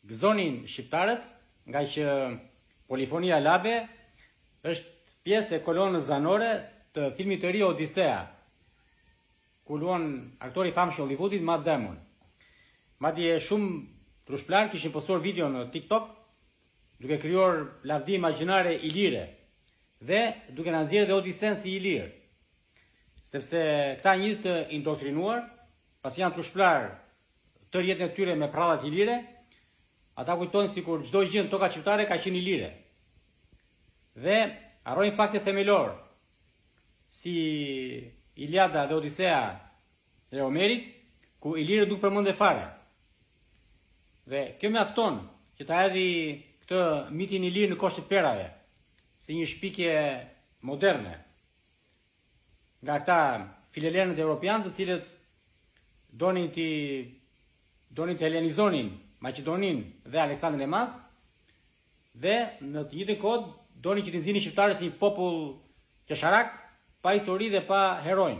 gëzonin shqiptarët, nga që Polifonia Labe është pjesë e kolonës zanore të filmit të ri Odisea, ku luan aktori famshëm Hollywoodit Matt Damon. Madje shumë trushplar kishin postuar video në TikTok duke krijuar lavdi imagjinare ilire dhe duke na nxjerrë dhe Odisen si ilir. Sepse këta njerëz të indoktrinuar, pasi janë trushplar tërë jetën e tyre me prallat ilire, ata kujtojnë sikur çdo gjë në toka shqiptare ka qenë ilire. Dhe harrojnë fakte themelor, si Iliada dhe Odisea e Homerit, ku ilirët nuk përmenden fare. Dhe kjo mjafton që ta hedhi këtë mitin ilir në koshtet perave, si një shpikje moderne. Nga këta filelerët evropianë, të cilët donin të helenizonin Maqedonin dhe Aleksandrin e Madh, dhe në të njëjtën kohë donin që të nxinin shqiptarët si një popull qesharak, pa histori dhe pa heronj,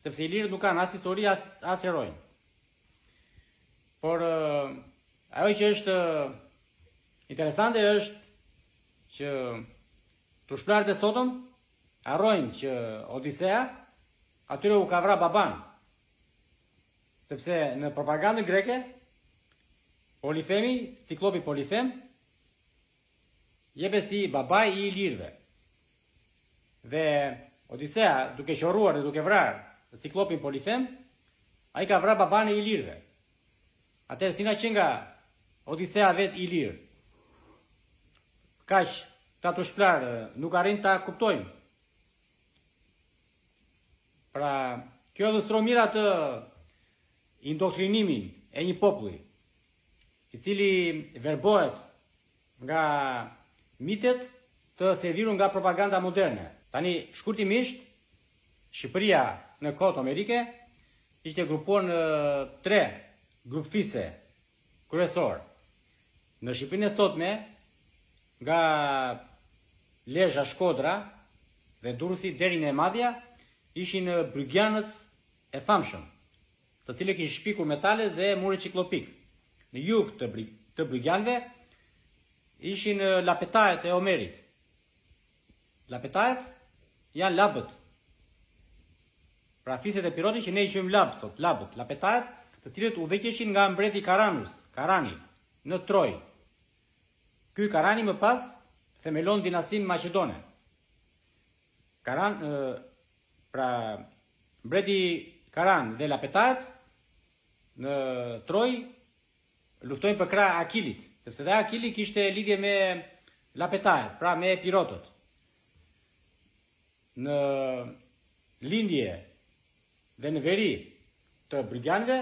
sepse ilirët nuk kanë as histori as heronj. Por ajo që është interesante është që trushplarët e sotëm harrojnë që Odisea atyre u ka vrarë baban, sepse në propagandën greke Polifemi, ciklopi Polifem, jepet si babai i ilirëve. Dhe Odisea, duke qorruar dhe duke vrarë ciklopin Polifem, ai ka vrarë baban e ilirëve. Atëherë si na që nga Odisea vet ilir. Kaq ta trushplar nuk arrin ta kuptojnë. Pra, kjo illustron mirë atë indoktrinimin e një populli, i cili verbohet nga mitet të serviru nga propaganda moderne. Tani, shkurtimisht, Shqipëria në kohët homerike ishte grupuar në 3 grupfise kryesor. Në Shqipërinë e sotme, nga Lezhë, Shkodra dhe Durrësi deri në Madhja, ishin brygjanët e famshëm, të cilët kishin shpikur metale dhe mure ciklopik. Në jug të brygjanëve ishin lapetajet e Homerit. Lapetajet janë labët. Pra fiset e Pirotit që ne i quajmë lab sot, labët, lapetajet, të cilët udhëheqeshin nga mbreti Karani në Troj. Ky Karani më pas themelon dinastin Maqedone. Pra mbreti Karan dhe lapetajet në Troj luftojnë për krah Akilit, sepse dhe Akili kishte lidhje me lapetajet, pra me pirotët. Në lindje dhe në veri të brigjanëve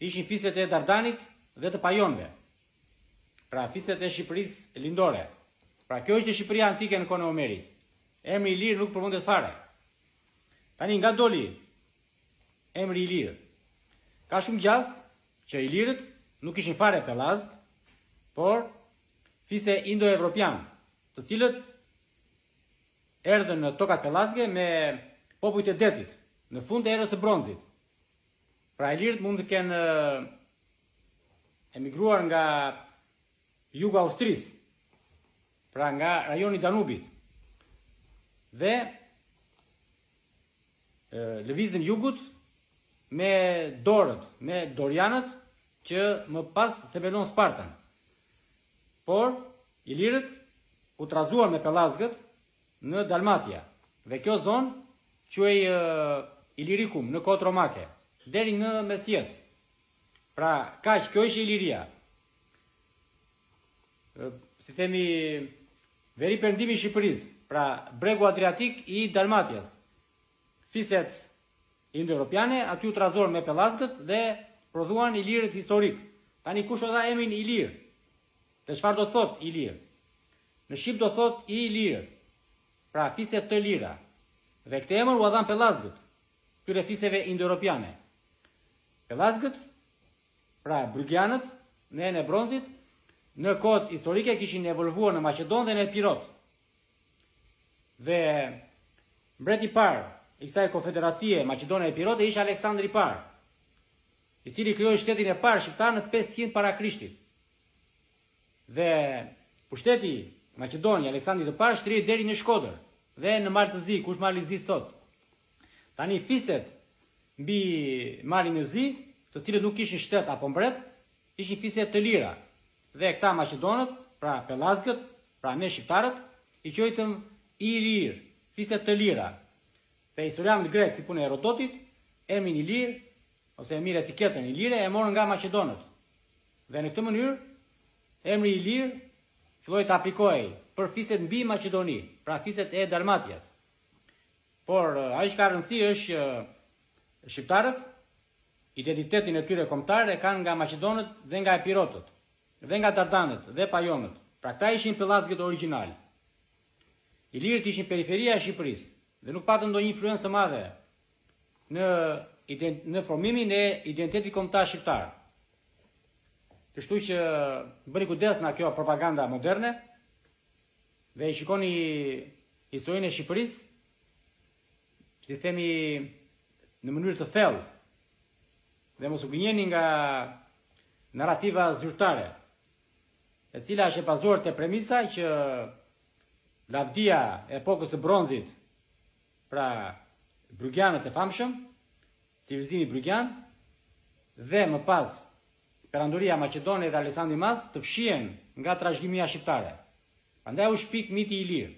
ishin fiset e Dardanit dhe të Pajonëve, pra fiset e Shqipërisë lindore. Pra kjo ishte Shqipëria antike në kohën e Homerit. Emri Ilir nuk përmendet fare. Tani nga doli emri Ilir? Ka shumë gjaz që ilirët nuk ishin fare pellazg, por fise indo-evropian, të cilët erdhën në tokat pellazge me popujt e detit, në fund të erës së bronzit. Pra ilirët mund të kenë emigruar nga jugu Austrisë, pra nga rajoni Danubit, dhe lëvizën jugut me dorët, me dorianët, që më pas themelon Spartan. Por, ilirët u trazuar me pellazgët në Dalmatia, dhe kjo zonë quhej Ilirikum në kohët romake, deri në mesjet. Pra, kaq, kjo ishte Iliria. Si themi, veri perëndimi i Shqipërisë, pra bregu Adriatik i Dalmatias. Fiset indo-europiane aty u trazuar me pellazgët dhe prodhuan ilirët historik. Tani kush u dha emrin Ilir? Dhe çfarë do thot Ilir? Në shqip do thot i Ilir. Pra fiset të lira. Dhe këtë emër u dhan pellazgët, këtyre fiseve indo-europiane. Pellazgët, pra brygjanët në erën e bronzit, në kohët historike kishin evolvuar në Maqedon dhe në Pirot. Dhe mbreti i parë i kësaj konfederacie Maqedone e Pirot ishte Aleksandri i parë, i cili krijoi shtetin e parë shqiptar në 500 para Krishtit. Dhe pushteti Maqedoni, Aleksandri të parë, shtrihej deri në Shkodër dhe në Mal të Zi, kush Mali i Zi sot. Tani fiset mbi Malin e Zi, të cilët nuk kishin shtet apo mbret, ishin fiset të lira. Dhe këta Maqedonët, pra Pellazgët, pra ne shqiptarët, i quajtëm Ilir, fiset të lira. Dhe historianët grek, si punë e Herodotit, emrin Ilir, ose e mirë etiketën Ilire, e morën nga Maqedonët. Dhe në këtë mënyrë, emri Ilir filloi të aplikojë për fiset mbi Maqedoni, pra fiset e Dalmatias. Por ai që ka rëndësi është shqiptarët, identitetin e tyre kombëtar e kanë nga Maqedonët dhe nga Epirotët, dhe nga Dardanët dhe Pajonët. Pra këta ishin Pellazgët origjinal. Ilirët ishin periferia e Shqipërisë dhe nuk patën ndonjë influencë të madhe në formimin e identitetit kombëtar shqiptar. Kështu që bëni kujdes nga kjo propaganda moderne dhe i shikoni historinë e Shqipërisë, si themi, në mënyrë të thellë, dhe mos u gënjeni nga narrativa zyrtare, e cila është e bazuar te premisa që lavdia e epokës së bronzit, pra brugjanët e famshëm, civilizimi brugjan, dhe më pas perandoria Maqedone dhe Aleksandri i Madh të fshihen nga trashëgimia shqiptare. Prandaj u shpik miti i Ilir.